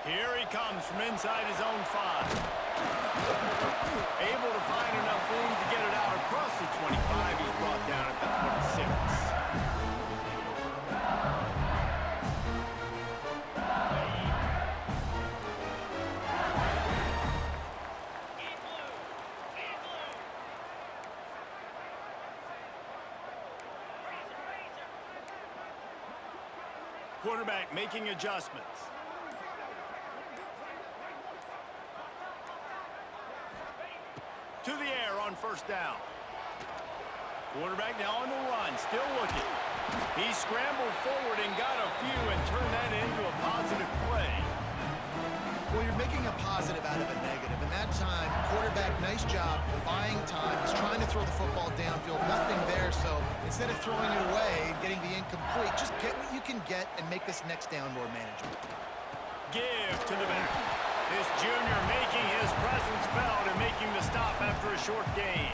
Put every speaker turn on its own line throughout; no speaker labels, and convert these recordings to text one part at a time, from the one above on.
Here he comes from inside his own 5. Able to find enough room to get it out across the 25. He's brought down at the 26. Quarterback making adjustments. To the air on first down. Quarterback now on the run, still looking. He scrambled forward and got a few and turned that into a positive play.
Well, you're making a positive out of a negative. And that time, quarterback, nice job buying time. He's trying to throw the football downfield. Nothing there, so instead of throwing it away and getting the incomplete, just get what you can get and make this next down more manageable.
Give to the back. This junior making his presence felt and making the stop after a short gain.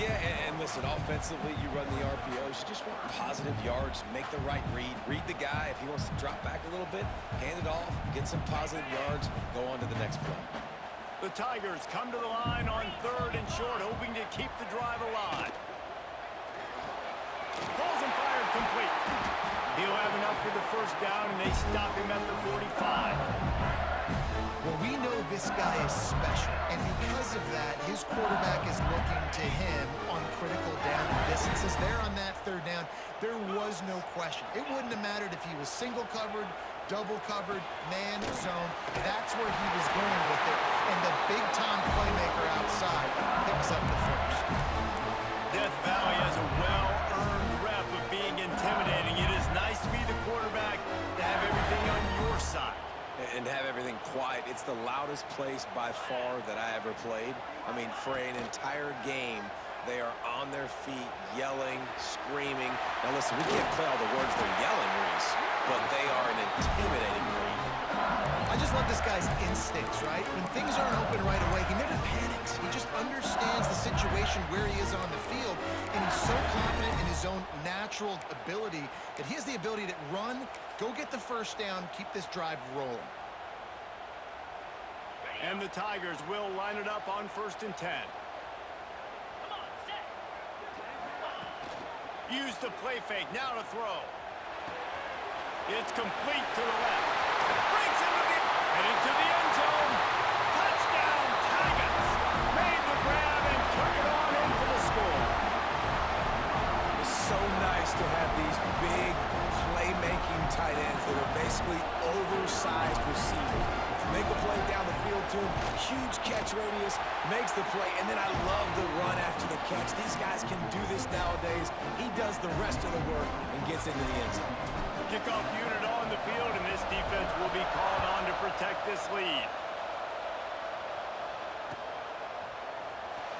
Yeah, and listen, offensively, you run the RPOs. You just want positive yards, make the right read the guy. If he wants to drop back a little bit, hand it off, get some positive yards, go on to the next play.
The Tigers come to the line on 3rd and short, hoping to keep the drive alive. Balls and fired complete. He'll have enough for the first down, and they stop him at the 45.
Well, we know this guy is special, and because of that, his quarterback is looking to him on critical down and distances. There on that 3rd down, there was no question. It wouldn't have mattered if he was single covered, double covered, man, zone. That's where he was going with it, and the big-time playmaker outside picks up the first.
Death Valley has a well-earned rep of being intimidating. It is nice to be the quarterback, to have everything on your side.
And have everything quiet. It's the loudest place by far that I ever played. I mean, for an entire game, they are on their feet, yelling, screaming. Now listen, we can't play all the words they're yelling, Reese, but they are an intimidating breed.
I just love this guy's instincts, right? When things aren't open right away, he never panics. He just understands the situation where he is on the field, and he's so confident in his own natural ability that he has the ability to run, go get the first down, keep this drive rolling.
And the Tigers will line it up on 1st and 10. Use the play fake, now to throw. It's complete to the left. Breaks into the end zone. Touchdown, Tigers. Made the grab and took it on in for the score.
It's so nice to have these big playmaking tight ends that are basically oversized receivers. Make a play down the field to him, huge catch radius, makes the play, and then I love the run after the catch. These guys can do this nowadays. He does the rest of the work and gets into the end zone.
Kickoff unit on the field, and this defense will be called on to protect this lead.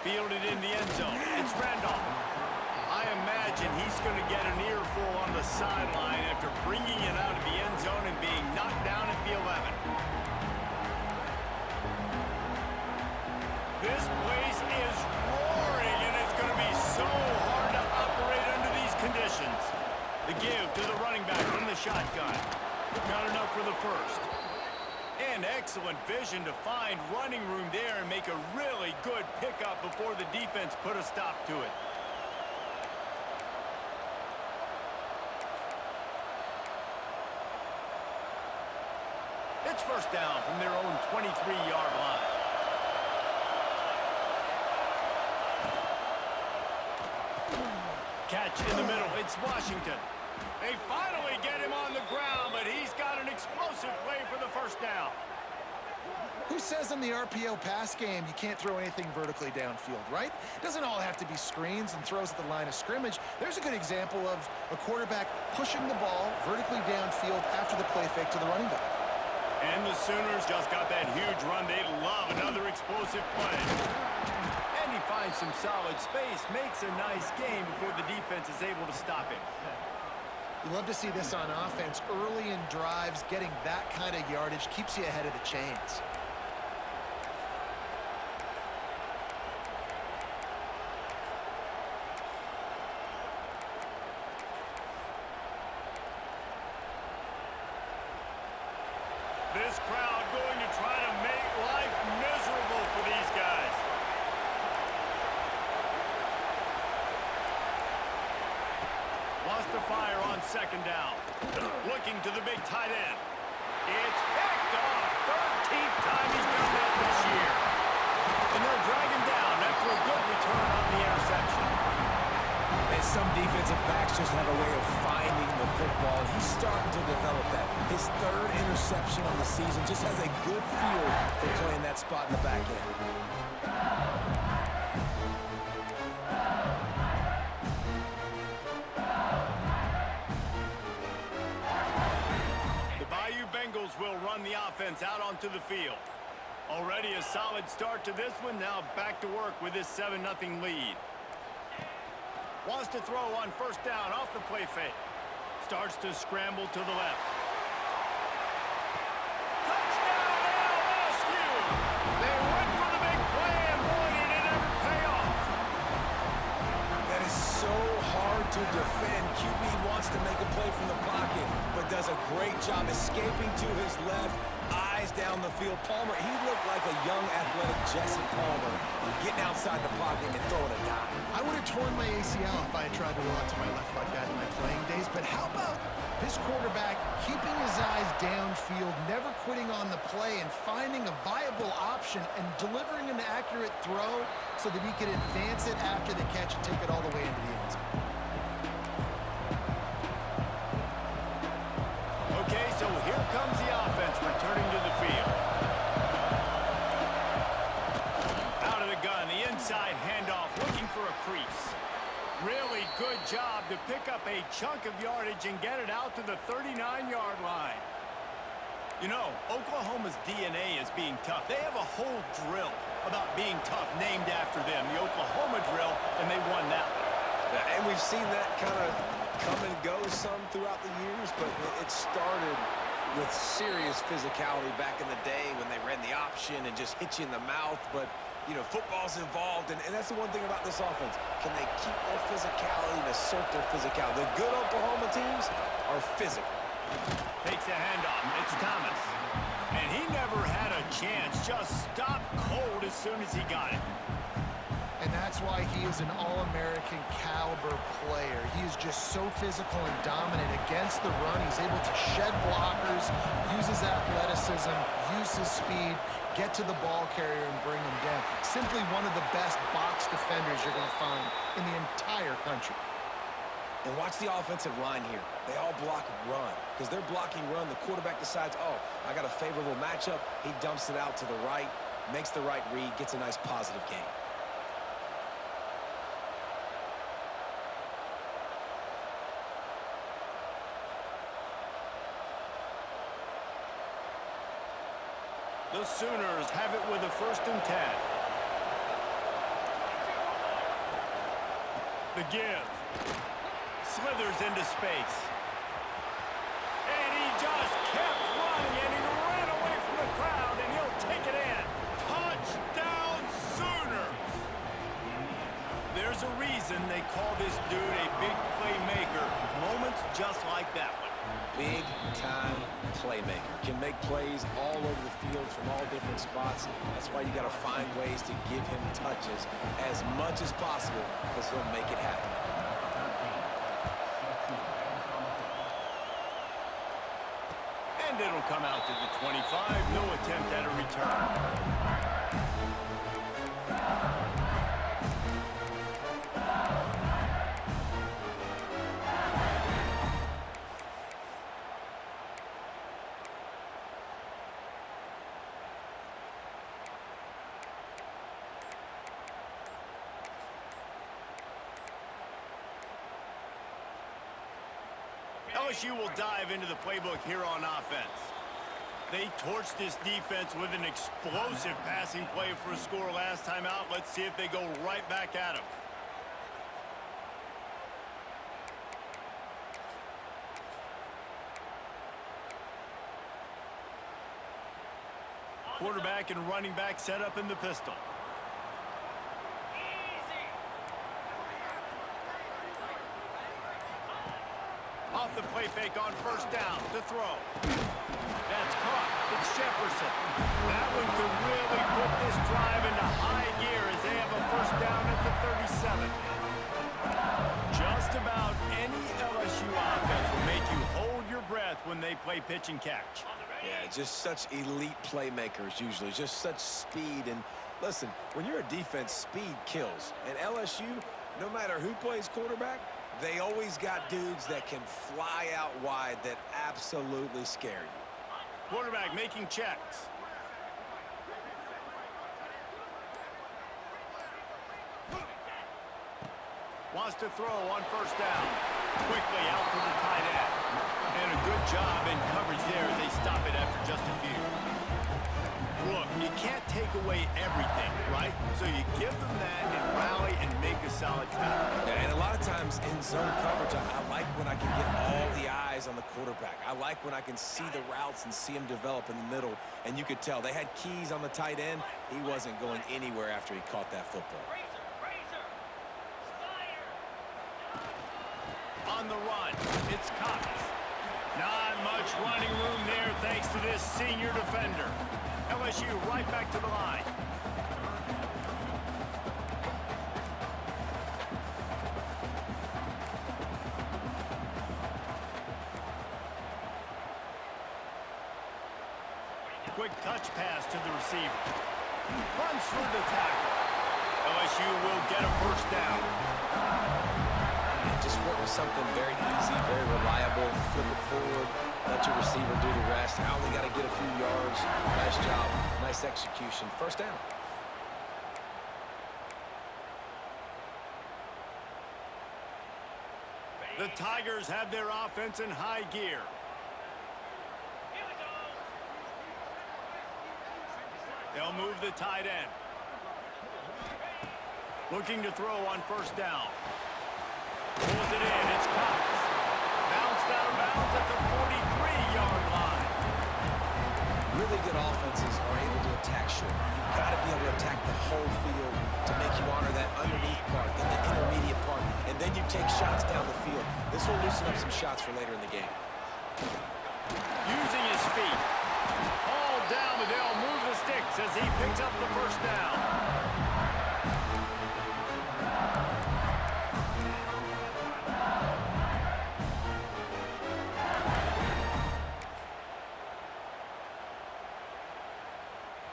Fielded in the end zone. It's Randolph. I imagine he's going to get an earful on the sideline after bringing it out of the end zone and being knocked down at the 11. This place is roaring, and it's going to be so hard to operate under these conditions. The give to the running back from the shotgun. Got enough for the first. And excellent vision to find running room there and make a really good pickup before the defense put a stop to it. It's first down from their own 23-yard line. Catch in the middle. It's Washington. They finally get him on the ground, but he's got an explosive play for the first down.
Who says in the RPO pass game you can't throw anything vertically downfield, right? It doesn't all have to be screens and throws at the line of scrimmage. There's a good example of a quarterback pushing the ball vertically downfield after the play fake to the running back.
And the Sooners just got that huge run. They love another explosive play. And he finds some solid space, makes a nice game before the defense is able to stop him.
You love to see this on offense. Early in drives, getting that kind of yardage keeps you ahead of the chains.
This crowd going to try to make life miserable for these guys. Wants to fire on second down. Looking to the big tight end. It's picked off. 13th time he's done that this year. And they'll drag him down after a good return on the interception.
And some defensive backs just have a way of finding the football. He's starting to develop that. His third interception on the season just has a good feel for playing that spot in the back end.
Bengals will run the offense out onto the field. Already a solid start to this one. Now back to work with this 7-0 lead. Wants to throw on first down off the play fake. Starts to scramble to the left. Touchdown LSU! They went for the big play, and boy, did it ever pay off.
That is so hard to defend. QB wants to make a play from the pocket, but does a great job escaping to his left, eyes down the field. Palmer, he looked like a young, athletic Jesse Palmer, getting outside the pocket and throwing a dime.
I would have torn my ACL if I had tried to run to my left like that in my playing days, but how about this quarterback keeping his eyes downfield, never quitting on the play, and finding a viable option and delivering an accurate throw so that he could advance it after the catch and take it all the way into the end zone.
Okay, so here comes the offense returning to the field. Out of the gun, the inside handoff, looking for a crease. Really good job to pick up a chunk of yardage and get it out to the 39-yard line. You know, Oklahoma's DNA is being tough. They have a whole drill about being tough named after them, the Oklahoma drill, and they won that one.
Yeah, and we've seen that kind of come and go some throughout the years, but it started with serious physicality back in the day when they ran the option and just hit you in the mouth. But, you know, football's involved, and that's the one thing about this offense. Can they keep their physicality and assert their physicality? The good Oklahoma teams are physical.
Takes the handoff. It's Thomas. And he never had a chance. Just stopped cold as soon as he got it.
And that's why he is an All-American caliber player. He is just so physical and dominant against the run. He's able to shed blockers, use his athleticism, use his speed, get to the ball carrier and bring him down. Simply one of the best box defenders you're going to find in the entire country.
And watch the offensive line here. They all block run. Because they're blocking run, the quarterback decides, oh, I got a favorable matchup. He dumps it out to the right, makes the right read, gets a nice positive gain.
The Sooners have it with a 1st and 10. The give. Slithers into space. And he just kept running, and he ran away from the crowd, and he'll take it in. Touchdown, Sooners! There's a reason they call this dude a big playmaker. Moments just like that one.
Big-time playmaker. Can make plays all over the field from all different spots. That's why you got to find ways to give him touches as much as possible, because he'll make it happen.
And it'll come out to the 25. No attempt at a return. LSU will dive into the playbook here on offense. They torched this defense with an explosive passing play for a score last time out. Let's see if they go right back at him. Quarterback and running back set up in the pistol. Off the play fake on first down to throw. That's caught. It's they play pitch and catch.
Yeah, just such elite playmakers usually, just such speed. And listen, when you're a defense, speed kills. And LSU, no matter who plays quarterback, they always got dudes that can fly out wide that absolutely scare you.
Quarterback making checks. Wants to throw on first down. Quickly out to the tight end. And a good job in coverage there as they stop it after just a few. Look, you can't take away everything, right? So you give them that and rally and make a solid tackle.
Yeah, and a lot of times in zone coverage, I like when I can get all the eyes on the quarterback. I like when I can see the routes and see them develop in the middle. And you could tell they had keys on the tight end. He wasn't going anywhere after he caught that football.
On the run, it's Cox. Not much running room there thanks to this senior defender. LSU right back to the line. Quick touch pass to the receiver. Runs through the tackle. LSU will get a first down.
Just work with something very easy, very reliable. Flip it forward. Let your receiver do the rest. I only got to get a few yards. Nice job. Nice execution. First down.
The Tigers have their offense in high gear. They'll move the tight end. Looking to throw on first down. Pulls it in. It's Cox. Bounced out of bounds at the 43-yard line.
Really good offenses are able to attack short. You've got to be able to attack the whole field to make you honor that underneath part, then the intermediate part, and then you take shots down the field. This will loosen up some shots for later in the game.
Using his feet. Hauled down, but they'll move the sticks as he picks up the first down.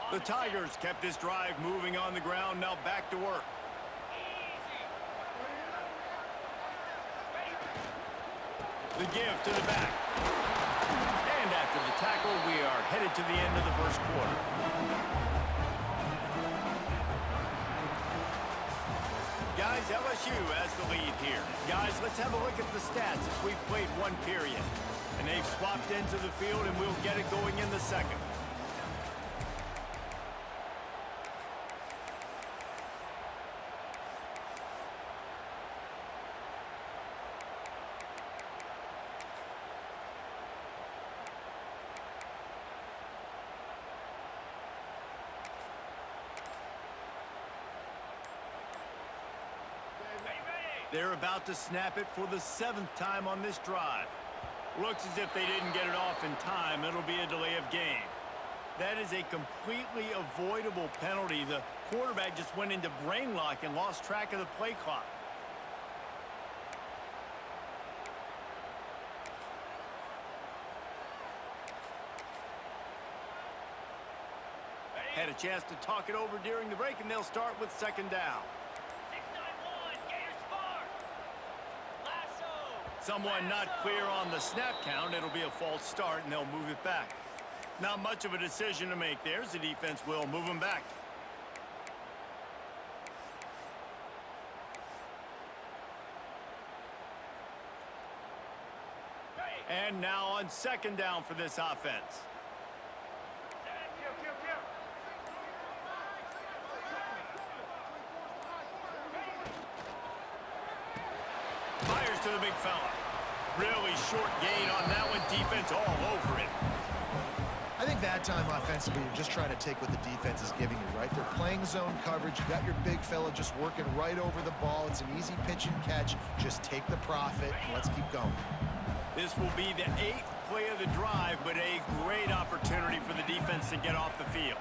The Tigers kept this drive moving on the ground, now back to work. The give to the back. And after the tackle, we are headed to the end of the first quarter. Guys, LSU has the lead here. Guys, let's have a look at the stats as we've played one period. And they've swapped into the field, and we'll get it going in the second. They're about to snap it for the 7th time on this drive. Looks as if they didn't get it off in time. It'll be a delay of game. That is a completely avoidable penalty. The quarterback just went into brain lock and lost track of the play clock. Had a chance to talk it over during the break, and they'll start with second down. Someone not clear on the snap count. It'll be a false start, and they'll move it back. Not much of a decision to make there. The defense will move them back. And now on second down for this offense. Fires to the big fella. Really short gain on that one. Defense all over it.
I think that time offensively, you're just trying to take what the defense is giving you, right? They're playing zone coverage. You got your big fella just working right over the ball. It's an easy pitch and catch. Just take the profit, and let's keep going.
This will be the 8th play of the drive, but a great opportunity for the defense to get off the field.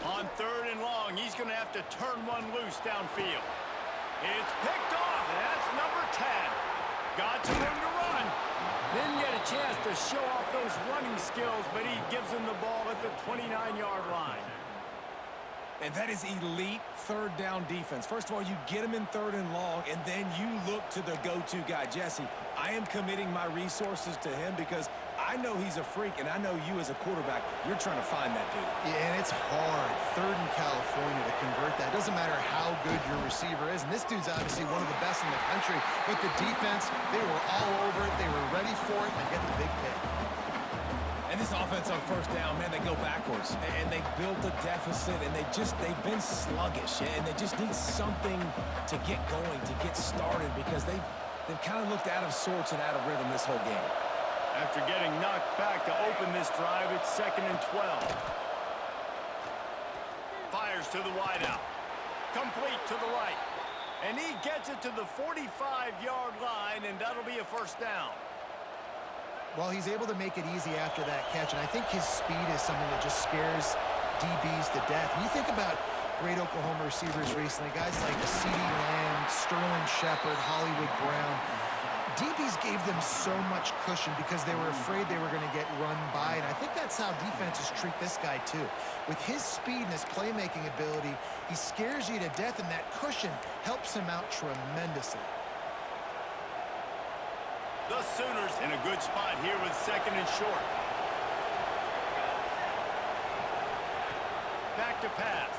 On 3rd and long, he's going to have to turn one loose downfield. It's picked off, and that's number 10. Got some room to run. Didn't get a chance to show off those running skills, but he gives him the ball at the 29-yard line.
And that is elite third down defense. First of all, you get him in third and long, and then you look to the go-to guy. Jesse, I am committing my resources to him because I know he's a freak, and I know you as a quarterback, you're trying to find that dude.
Yeah, and it's hard, third in California, to convert that. Doesn't matter how good your receiver is, and this dude's obviously one of the best in the country, but the defense, they were all over it, they were ready for it, and they get the big pick.
And this offense on first down, man, they go backwards. And they built a deficit, and they've been sluggish. And they just need something to get going, to get started, because they've kind of looked out of sorts and out of rhythm this whole game.
After getting knocked back to open this drive, it's 2nd and 12. Fires to the wideout. Complete to the right. And he gets it to the 45-yard line, and that'll be a first down.
Well, he's able to make it easy after that catch, and I think his speed is something that just scares DBs to death. When you think about great Oklahoma receivers recently, guys like CeeDee Lamb, Sterling Shepard, Hollywood Brown, DBs gave them so much cushion because they were afraid they were going to get run by, and I think that's how defenses treat this guy too. With his speed and his playmaking ability, he scares you to death, and that cushion helps him out tremendously.
The Sooners in a good spot here with 2nd and short. Back to pass.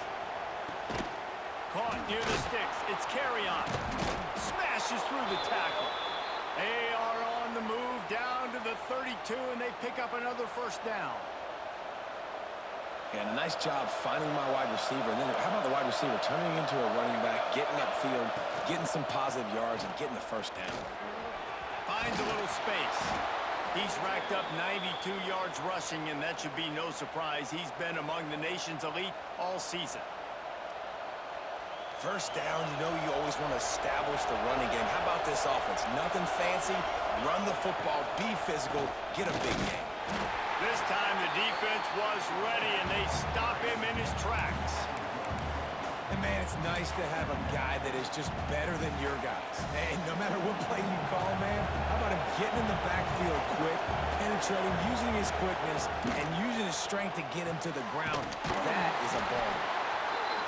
Caught near the sticks. It's carry-on. Smashes through the tackle. They are on the move down to the 32, and they pick up another first down.
And a nice job finding my wide receiver. And then how about the wide receiver turning into a running back, getting upfield, getting some positive yards, and getting the first down.
Finds a little space. He's racked up 92 yards rushing, and that should be no surprise. He's been among the nation's elite all season.
First down, you know you always want to establish the running game. How about this offense? Nothing fancy. Run the football, be physical, get a big game.
This time the defense was ready, and they stop him in his tracks.
And, man, it's nice to have a guy that is just better than your guys. And no matter what play you call, man, how about him getting in the backfield quick, penetrating, using his quickness, and using his strength to get him to the ground. That is a ball.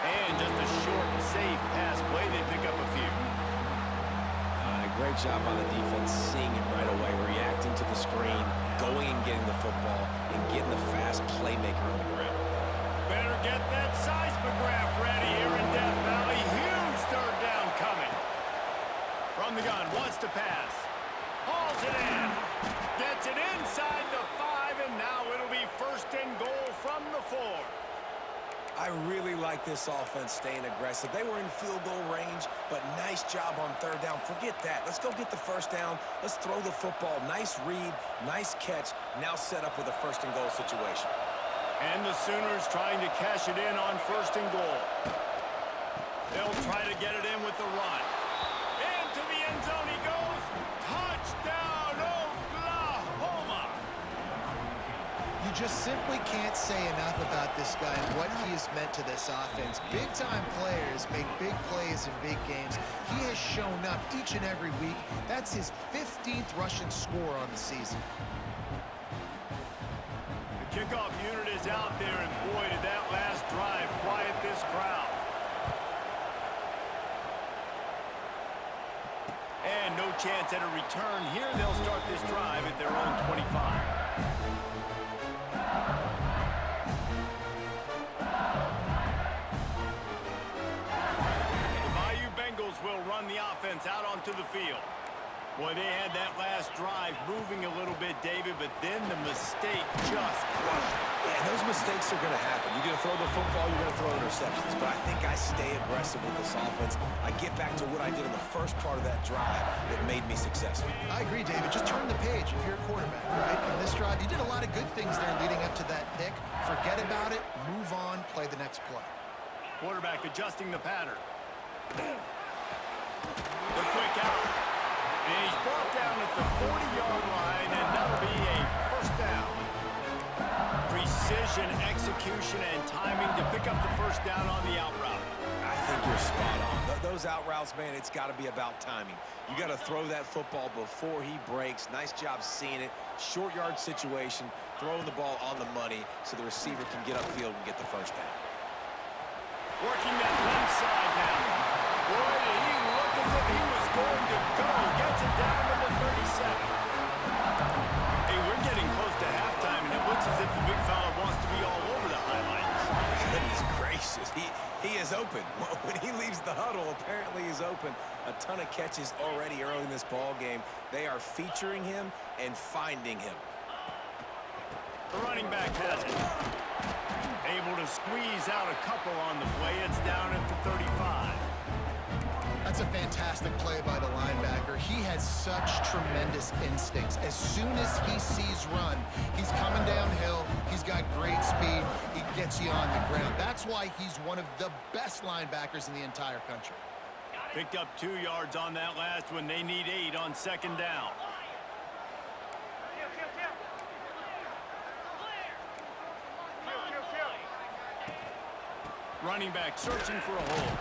And just a short, safe pass play. They pick up a few.
Great job on the defense, seeing it right away, reacting to the screen, going and getting the football, and getting the fast playmaker on the ground.
Better get that seismograph ready here in Death Valley. Huge third down coming. From the gun, wants to pass. Hauls it in. Gets it inside the 5, and now it'll be 1st and goal from the 4.
I really like this offense staying aggressive. They were in field goal range, but nice job on third down. Forget that. Let's go get the first down. Let's throw the football. Nice read, nice catch. Now set up with a 1st and goal situation.
And the Sooners trying to cash it in on 1st and goal. They'll try to get it in with the run. Into the end zone he goes. Touchdown, Oklahoma!
You just simply can't say enough about this guy and what he has meant to this offense. Big-time players make big plays in big games. He has shown up each and every week. That's his 15th rushing score on the season.
The kickoff unit is out there, and boy, did that last drive quiet this crowd. And no chance at a return. Here they'll start this drive at their own 25. Will run the offense out onto the field. Boy, they had that last drive moving a little bit, David, but then the mistake just crushed it.
Yeah, those mistakes are going to happen. You're going to throw the football, you're going to throw interceptions. But I think I stay aggressive with this offense. I get back to what I did in the first part of that drive that made me successful.
I agree, David. Just turn the page if you're a quarterback, right? In this drive, you did a lot of good things there leading up to that pick. Forget about it, move on, play the next play.
Quarterback adjusting the pattern. The quick out. And he's brought down at the 40-yard line, and that'll be a first down. Precision, execution, and timing to pick up the first down on the out route.
I
think you're spot on. Those out routes, man, it's got to be about timing. You got to throw that football before he breaks. Nice job seeing it. Short yard situation, throwing the ball on the money so the receiver can get upfield and get the first down.
Working that left side now. Boy, did he look as if he was going to go. Gets it down to the 37. Hey, we're getting close to halftime, and it looks as if the big fella wants to be all over the highlights.
Goodness gracious, he is open. When he leaves the huddle, apparently he's open. A ton of catches already early in this ball game. They are featuring him and finding him.
The running back has it. Able to squeeze out a couple on the play. It's down at the 35.
That's a fantastic play by the linebacker. He has such tremendous instincts. As soon as he sees run, he's coming downhill. He's got great speed. He gets you on the ground. That's why he's one of the best linebackers in the entire country.
Picked up 2 yards on that last one. They need 8 on second down. Running back searching for a hole.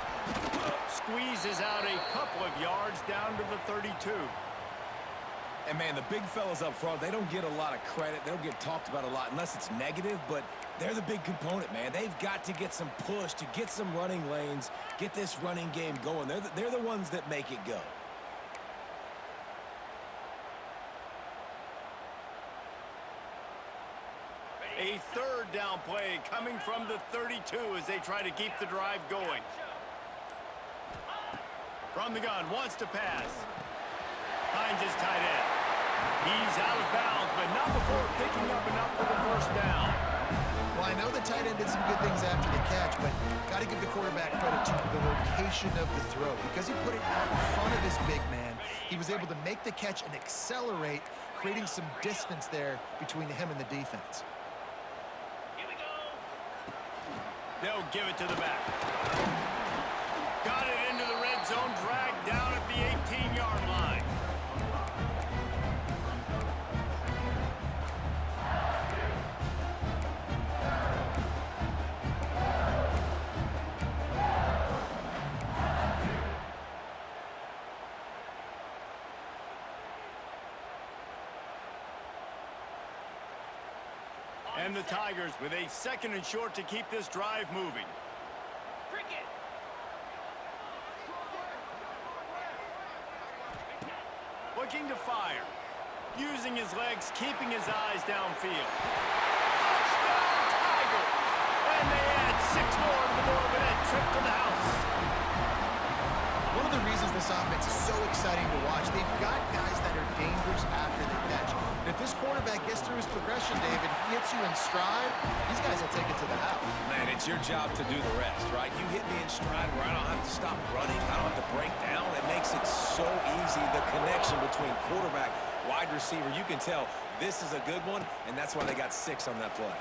Squeezes out a couple of yards down to the 32.
And, man, the big fellas up front, they don't get a lot of credit. They don't get talked about a lot unless it's negative, but they're the big component, man. They've got to get some push, to get some running lanes, get this running game going. They're the ones that make it go.
A third down play coming from the 32 as they try to keep the drive going. From the gun, wants to pass. Finds his tight end. He's out of bounds, but not before picking up enough for the first down.
Well, I know the tight end did some good things after the catch, but got to give the quarterback credit to the location of the throw. Because he put it out in front of his big man, he was able to make the catch and accelerate, creating some distance there between him and the defense.
They'll give it to the back. Got it into the red zone, dragged down at the 18-yard line. And the Tigers with a 2nd and short to keep this drive moving. Looking to fire. Using his legs, keeping his eyes downfield. Touchdown, Tigers! And they add 6 more to the board with that trip to the house.
One of the reasons this offense is so exciting to watch, they've got guys that are dangerous after the catch. And if this quarterback gets through his progression, David, he hits you in stride, these guys will take it to the house.
Man, it's your job to do the rest, right? You hit me in stride where I don't have to stop running. I don't have to break down. It makes it so easy. The connection between quarterback, wide receiver, you can tell this is a good one, and that's why they got 6 on that play.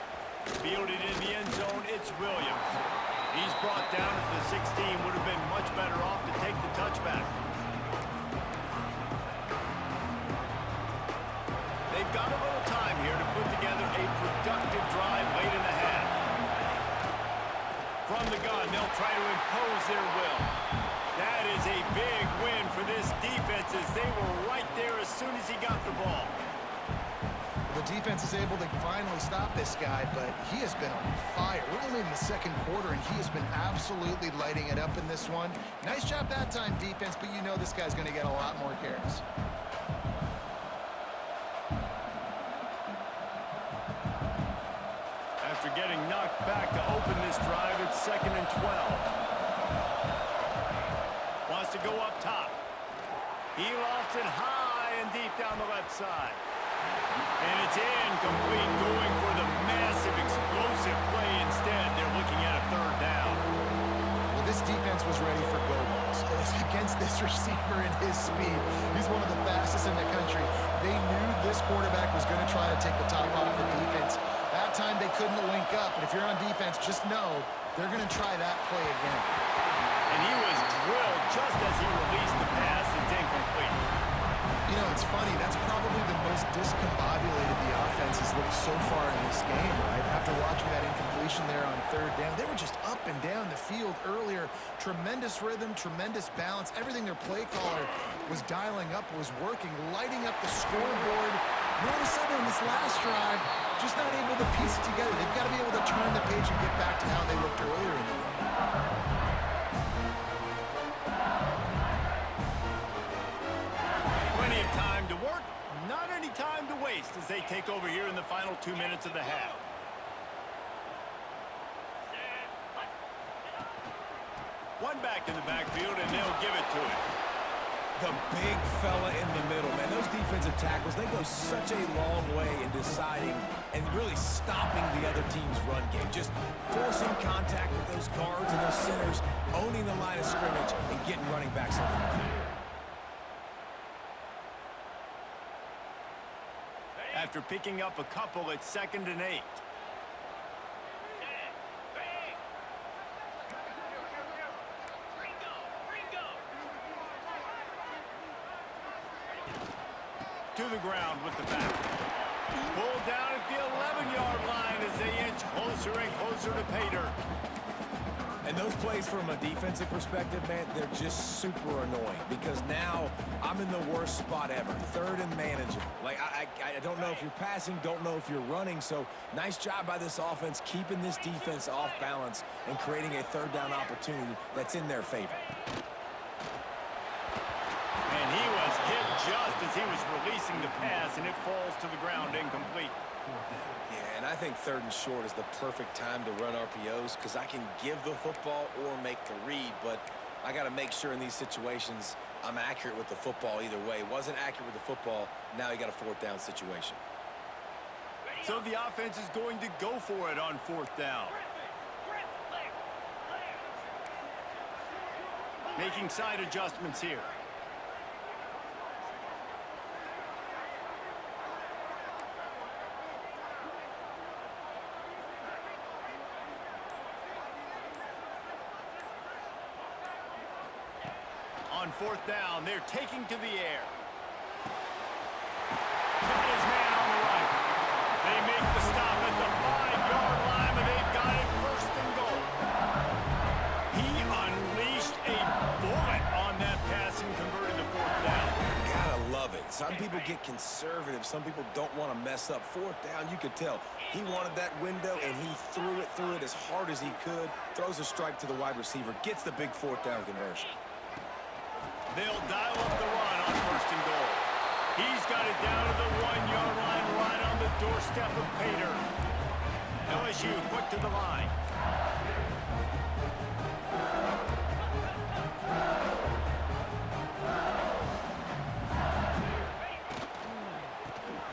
Fielded in the end zone, it's Williams. He's brought down at the 16, would have been much better off to take the touchback. They've got a little time here to put together a productive drive late in the half. From the gun, they'll try to impose their will. That is a big win for this defense as they were right there as soon as he got the ball.
The defense is able to finally stop this guy, but he has been on fire. We're only in the 2nd quarter, and he has been absolutely lighting it up in this one. Nice job that time, defense, but you know this guy's going to get a lot more carries.
After getting knocked back to open this drive, it's 2nd and 12. Wants to go up top. He lofts it high and deep down the left side. And it's incomplete, going for the massive, explosive play instead. They're looking at a 3rd down.
Well, this defense was ready for go balls. Against this receiver and his speed, he's one of the fastest in the country. They knew this quarterback was going to try to take the top off the defense. That time they couldn't link up, but if you're on defense, just know they're going to try that play again.
And he was drilled just as he released the pass. It's incomplete.
You know, it's funny. That's probably the most discombobulated the offense has looked so so far in this game, right? After watching that incompletion there on third down, they were just up and down the field earlier. Tremendous rhythm, tremendous balance. Everything their play caller was dialing up was working, lighting up the scoreboard. And all of a sudden on this last drive, just not able to piece it together. They've got to be able to turn the page and get back to how they looked earlier in the game.
Plenty of time to work, not any time to waste as they take over here in the final 2 minutes of the half. One back in the backfield, and they'll give it to him.
The big fella in the middle, man. Those defensive tackles, they go such a long way in deciding and really stopping the other team's run game. Just forcing contact with those guards and those centers, owning the line of scrimmage, and getting running backs on the line.
After picking up a couple, it's 2nd and 8. To the ground with the back. Pulled down at the 11-yard line as they inch closer and closer to pay dirt.
And those plays from a defensive perspective, man, they're just super annoying because now I'm in the worst spot ever. 3rd and manageable. Like, I don't know if you're passing, don't know if you're running. So nice job by this offense keeping this defense off balance and creating a 3rd down opportunity that's in their favor.
And he was hit just as he was releasing the pass, and it falls to the ground incomplete.
Yeah, and I think 3rd and short is the perfect time to run RPOs because I can give the football or make the read, but I got to make sure in these situations I'm accurate with the football either way. Wasn't accurate with the football, now you got a 4th down situation.
So the offense is going to go for it on 4th down. Making side adjustments here. On 4th down, they're taking to the air. Got his man on the right. They make the stop at the 5-yard line, but they've got it 1st and goal. He unleashed a bullet on that pass and converted to 4th down.
Gotta love it. Some people get conservative. Some people don't want to mess up. 4th down, you could tell. He wanted that window, and he threw it as hard as he could. Throws a strike to the wide receiver. Gets the big 4th down conversion.
They'll dial up the run on 1st and goal. He's got it down to the 1-yard line right on the doorstep of pay dirt. LSU quick to the line.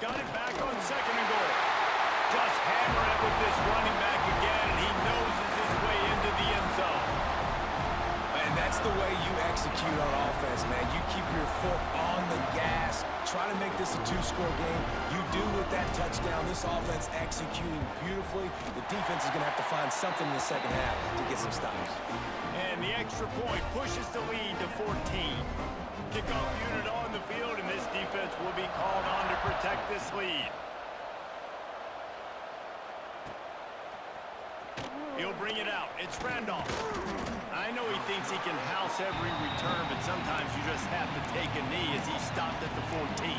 Got it back on 2nd and goal. Just hammer it with this running back again, and he noses his way into the end zone.
And that's the way you execute on offense, man. You keep your foot on the gas. Try to make this a 2-score game. You do with that touchdown. This offense executing beautifully. The defense is going to have to find something in the 2nd half to get some stops.
And the extra point pushes the lead to 14. Kickoff unit on the field, and this defense will be called on to protect this lead. He'll bring it out. It's Randolph. I know he thinks he can house every return, but sometimes you just have to take a knee as he stopped at the 14.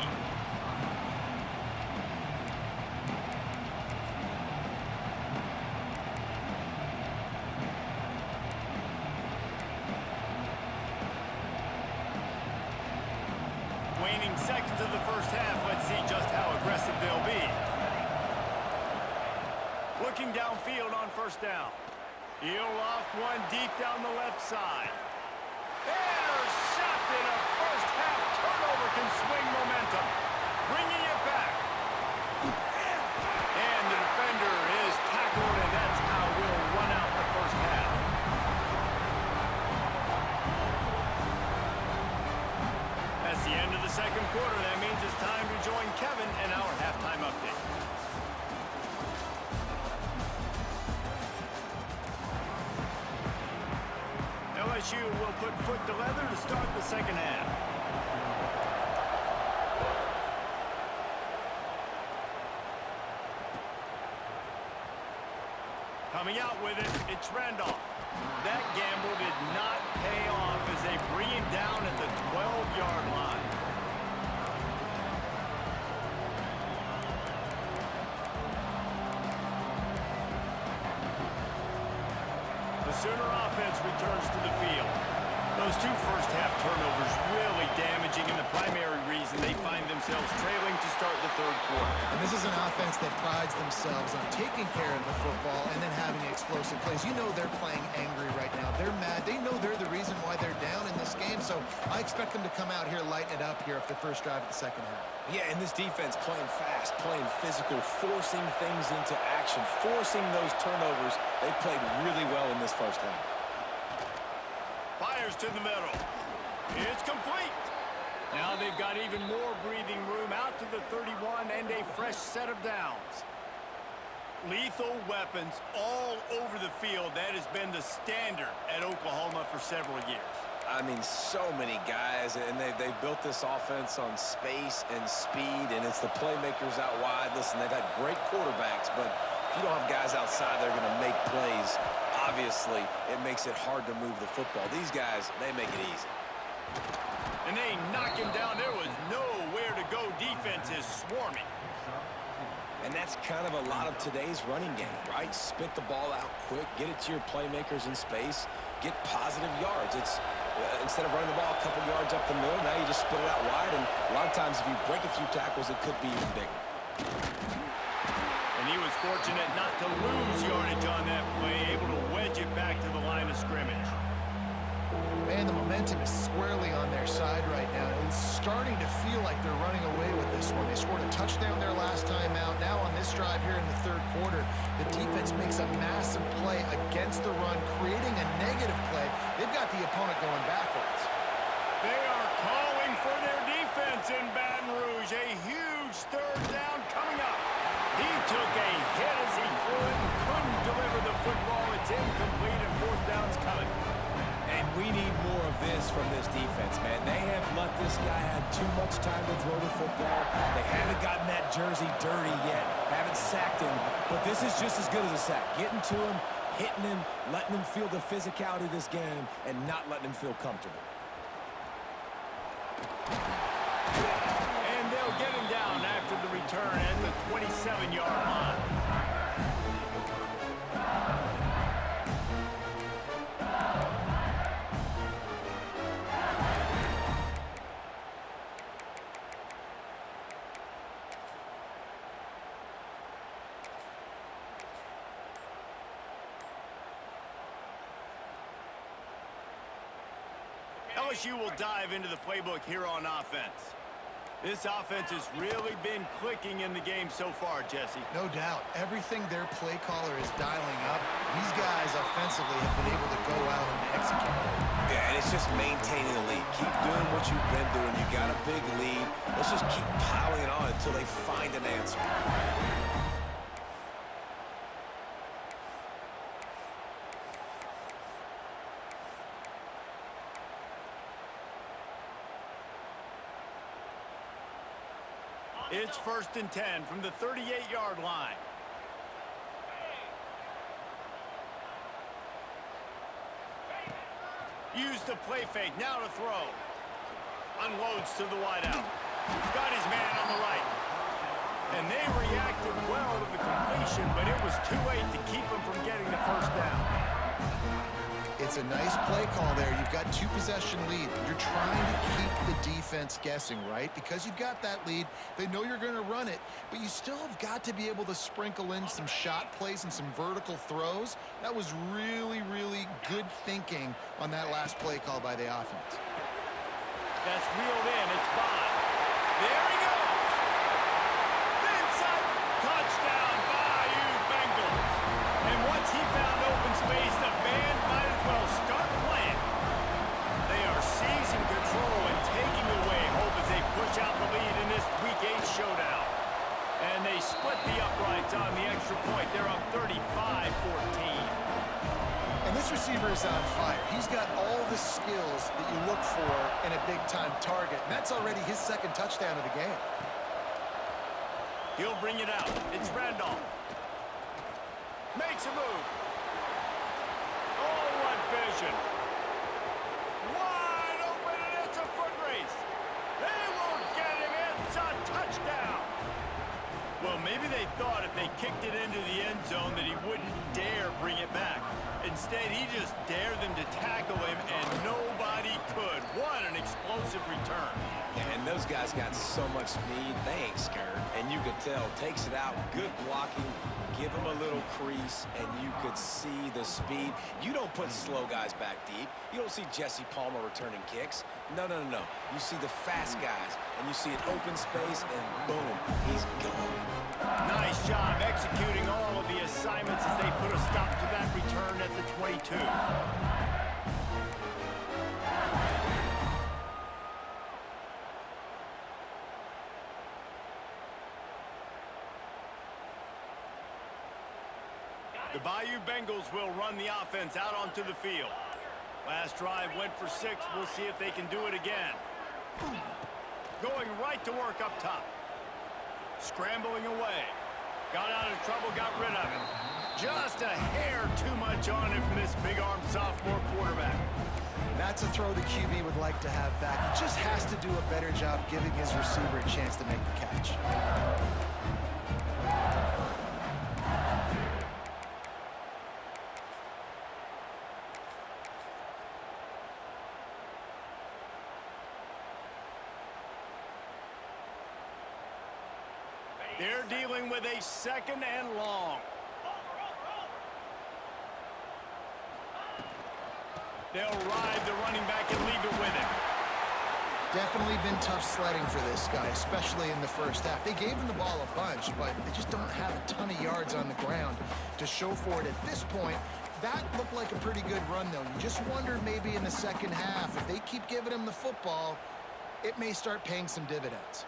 Waning seconds of the 1st half. Let's see just how aggressive they'll be. Looking downfield on 1st down. He'll loft one deep down the left side. Intercepted. A 1st half turnover can swing momentum. Bringing it back. And the defender is tackled, and that's how we'll run out the 1st half. That's the end of the 2nd quarter. That means it's time to join Kevin in our halftime update. LSU will put foot to leather to start the 2nd half. Coming out with it, it's Randolph. That gamble did not pay off as they bring him down at the 12-yard line. The Sooner offense returns to the field. Those two first-half turnovers really damaging, and the primary reason they find themselves trailing to start the third quarter.
And this is an offense that prides themselves on taking care of the football and then having explosive plays. You know they're playing angry right now. They're mad. They know they're the reason why they're down in this game, so I expect them to come out here, lighten it up here after the first drive of the second half.
Yeah, and this defense playing fast, playing physical, forcing things into action, forcing those turnovers. They played really well in this first half.
Fires to the middle. It's complete. Now they've got even more breathing room out to the 31 and a fresh set of downs. Lethal weapons all over the field. That has been the standard at Oklahoma for several years.
I mean, so many guys, and they've built this offense on space and speed, and it's the playmakers out wide. Listen, they've had great quarterbacks, but if you don't have guys outside that are going to make plays, obviously, it makes it hard to move the football. These guys, they make it easy.
And they knock him down. There was nowhere to go. Defense is swarming.
And that's kind of a lot of today's running game, right? Spit the ball out quick, get it to your playmakers in space, get positive yards. It's instead of running the ball a couple yards up the middle, now you just spit it out wide, and a lot of times if you break a few tackles, it could be even bigger.
And he was fortunate not to lose yardage on that play, able to wedge it back to the line of scrimmage.
Man, the momentum is squarely on their side right now. It's starting to feel like they're running away with this one. They scored a touchdown their last time out. Now on this drive here in the third quarter, the defense makes a massive play against the run, creating a negative play. They've got the opponent going backwards.
They are calling for their defense in Baton Rouge. A huge third down coming up. He took a hit as he threw it and couldn't deliver the football. It's incomplete and fourth down's coming.
And we need more of this from this defense, man. They have let this guy have too much time to throw the football. They haven't gotten that jersey dirty yet, haven't sacked him, but this is just as good as a sack. Getting to him, hitting him, letting him feel the physicality of this game, and not letting him feel comfortable.
And they'll get him down after the return at the 27-yard line. LSU will dive into the playbook here on offense. This offense has really been clicking in the game so far, Jesse.
No doubt. Everything their play caller is dialing up, these guys offensively have been able to go out and execute.
Yeah, and it's just maintaining the lead. Keep doing what you've been doing. You got a big lead. Let's just keep piling it on until they find an answer.
It's 1st and 10 from the 38-yard line. Use the play fake, now to throw. Unloads to the wideout. Got his man on the right. And they reacted well to the completion, but it was too late to keep him from getting the first down.
It's a nice play call there. You've got two-possession lead. You're trying to keep the defense guessing, right? Because you've got that lead. They know you're going to run it, but you still have got to be able to sprinkle in some shot plays and some vertical throws. That was really, really good thinking on that last play call by the offense.
That's reeled in. It's Bond. There he goes. Inside. Touchdown, Bayou Bengals. And once he found open space, the band might as well start playing. They are seizing control and taking away hope as they push out the lead in this Week 8 showdown. And they split the uprights on the extra point. They're up 35-14.
And this receiver is on fire. He's got all the skills that you look for in a big-time target. And that's already his second touchdown of the game.
He'll bring it out. It's Randolph. Makes a move. Oh, what vision. Wide open, and it's a foot race. They won't get him. It's a touchdown. Well, maybe they thought if they kicked it into the end zone that he wouldn't dare bring it back. Instead, he just dared them to tackle him, and nobody could. What an explosive return.
And those guys got so much speed, they ain't scared. And you could tell, takes it out, good blocking, give him a little crease, and you could see the speed. You don't put slow guys back deep. You don't see Jesse Palmer returning kicks. No, no, no, no. You see the fast guys, and you see an open space, and boom, he's gone.
Nice job executing all of the assignments as they put a stop to that return at the 22. The Bayou Bengals will run the offense out onto the field. Last drive went for 6. We'll see if they can do it again. Going right to work up top. Scrambling away. Got out of trouble, got rid of it. Just a hair too much on him from this big-armed sophomore quarterback.
That's a throw the QB would like to have back. He just has to do a better job giving his receiver a chance to make the catch.
They're dealing with a 2nd and long. They'll ride the running back and leave it with him.
Definitely been tough sledding for this guy, especially in the first half. They gave him the ball a bunch, but they just don't have a ton of yards on the ground to show for it at this point. That looked like a pretty good run, though. You just wonder maybe in the second half, if they keep giving him the football, it may start paying some dividends.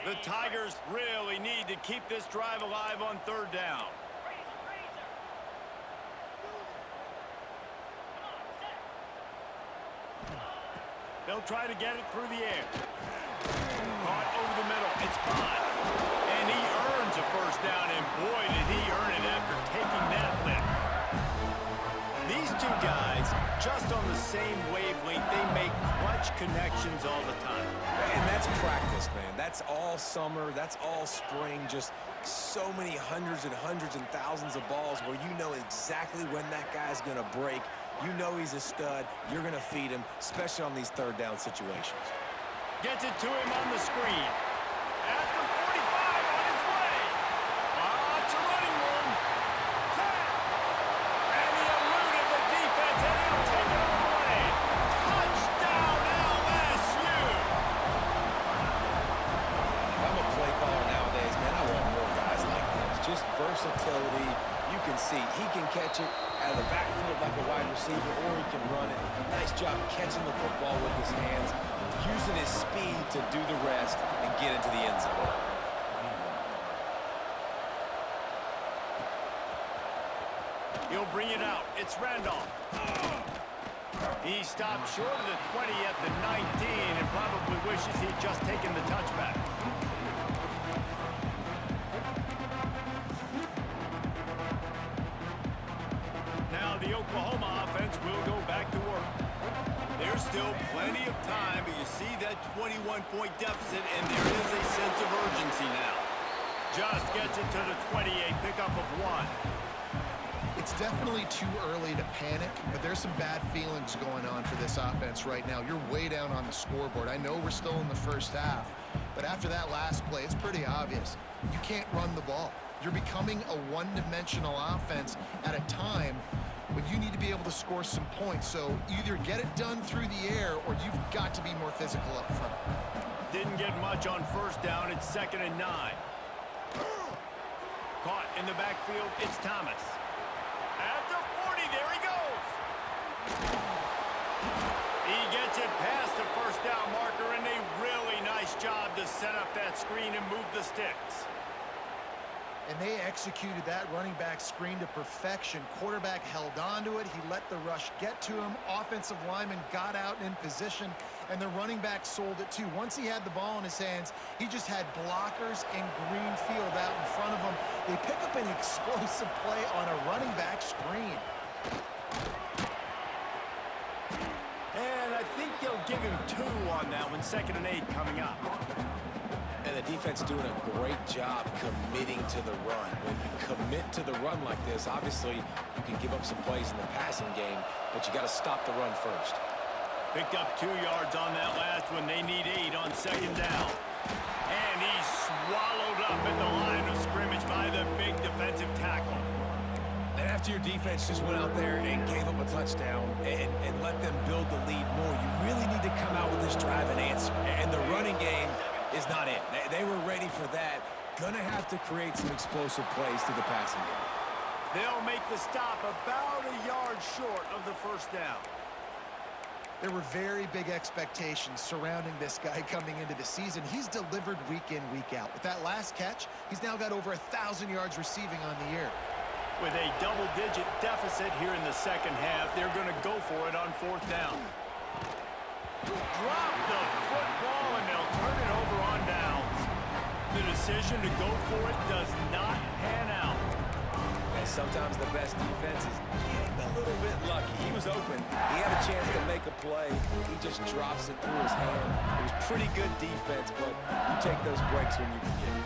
The Tigers really need to keep this drive alive on 3rd down. They'll try to get it through the air. Caught over the middle. It's Bond. And he earns a 1st down, and boy, did he earn it after taking that lift. These two guys, just on the same wavelength, they make clutch connections all the time.
And that's practice, man. That's all summer. That's all spring. Just so many hundreds and thousands of balls where you know exactly when that guy's going to break. You know he's a stud. You're going to feed him, especially on these 3rd down situations.
Gets it to him on the screen. At the 45, on his way. It's a running room. And he eluded the defense, and he'll take it all away. Touchdown, LSU.
If I'm a play caller nowadays, man, I want more guys like this. Just versatility. You can see he can catch it out of the backfield like a wide receiver, or he can run it. Nice job catching the football with his hands, using his speed to do the rest and get into the end zone.
He'll bring it out. It's Randolph. He stopped short of the 20 at the 19 and probably wishes he'd just taken the touchback. Now the Oklahoma offense will go back to work. There's still plenty of time, but you see that 21-point deficit, and there is a sense of urgency now. Just gets it to the 28, pickup of 1.
It's definitely too early to panic, but there's some bad feelings going on for this offense right now. You're way down on the scoreboard. I know we're still in the first half, but after that last play, it's pretty obvious. You can't run the ball. You're becoming a one-dimensional offense at a time when you need to be able to score some points. So either get it done through the air or you've got to be more physical up front.
Didn't get much on 1st down. It's 2nd and 9. Caught in the backfield. It's Thomas. At the 40, there he goes. He gets it past the 1st down marker, and a really nice job to set up that screen and move the sticks.
And they executed that running back screen to perfection. Quarterback held on to it. He let the rush get to him. Offensive lineman got out in position. and the running back sold it too. Once he had the ball in his hands, he just had blockers and green field out in front of him. They pick up an explosive play on a running back screen.
And I think they'll give him 2 on that one, 2nd and 8 coming up.
And the defense doing a great job committing to the run. When you commit to the run like this, obviously you can give up some plays in the passing game, but you got to stop the run first.
Picked up 2 yards on that last one. They need 8 on 2nd down. And he's swallowed up at the line of scrimmage by the big defensive tackle.
And after your defense just went out there and gave up a touchdown and let them build the lead more, you really need to come out with this drive and answer. And the running game is not it. They were ready for that. Gonna have to create some explosive plays to the passing game.
They'll make the stop about a yard short of the 1st down.
There were very big expectations surrounding this guy coming into the season. He's delivered week in, week out. With that last catch, he's now got over 1,000 yards receiving on the year.
With a double-digit deficit here in the 2nd half, they're going to go for it on 4th down. Drop the football, and they'll turn it over on downs. The decision to go for it does not pan out.
And sometimes the best defense is getting a little bit lucky. He was open. He had a chance to make a play. He just drops it through his hand. It was pretty good defense, but you take those breaks when you can get it.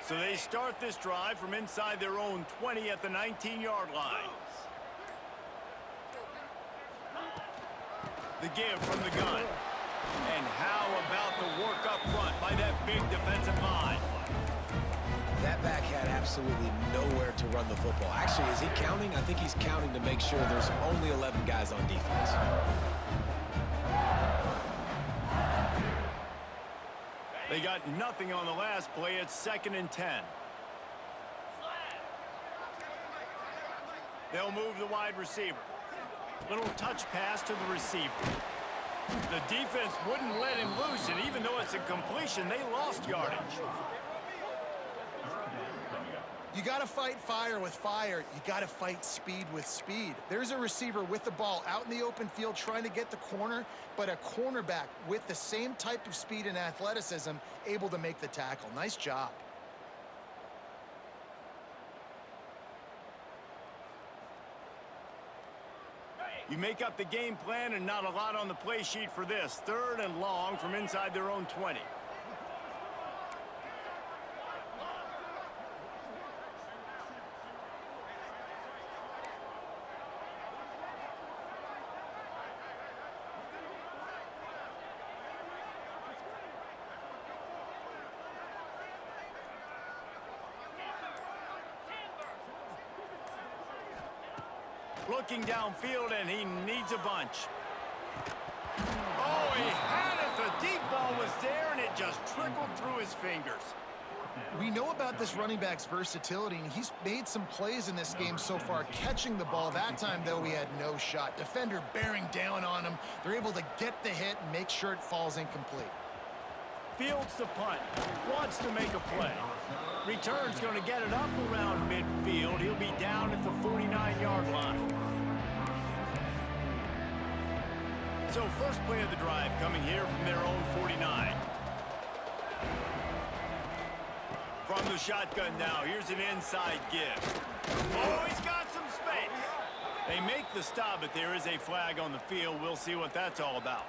So they start this drive from inside their own 20 at the 19-yard line. The give from the gun. And how about the work up front by that big defensive line?
That back had absolutely nowhere to run the football. Actually, is he counting? I think he's counting to make sure there's only 11 guys on defense.
They got nothing on the last play. It's 2nd and 10. They'll move the wide receiver. Little touch pass to the receiver. The defense wouldn't let him loose, and even though it's a completion, they lost yardage.
You got to fight fire with fire. You got to fight speed with speed. There's a receiver with the ball out in the open field trying to get the corner, but a cornerback with the same type of speed and athleticism able to make the tackle. Nice job.
You make up the game plan and not a lot on the play sheet for this. 3rd and long from inside their own 20. Looking downfield, and he needs a bunch. Oh, he had it. The deep ball was there, and it just trickled through his fingers.
We know about this running back's versatility, and he's made some plays in this game so far, catching the ball. That time, though, he had no shot. Defender bearing down on him. They're able to get the hit and make sure it falls incomplete.
Fields the punt. Wants to make a play. Return's going to get it up around midfield. He'll be down at the 49-yard line. So first play of the drive coming here from their own 49. From the shotgun now, here's an inside give. Oh, he's got some space. They make the stop, but there is a flag on the field. We'll see what that's all about.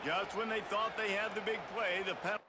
Just when they thought they had the big play, the penalty.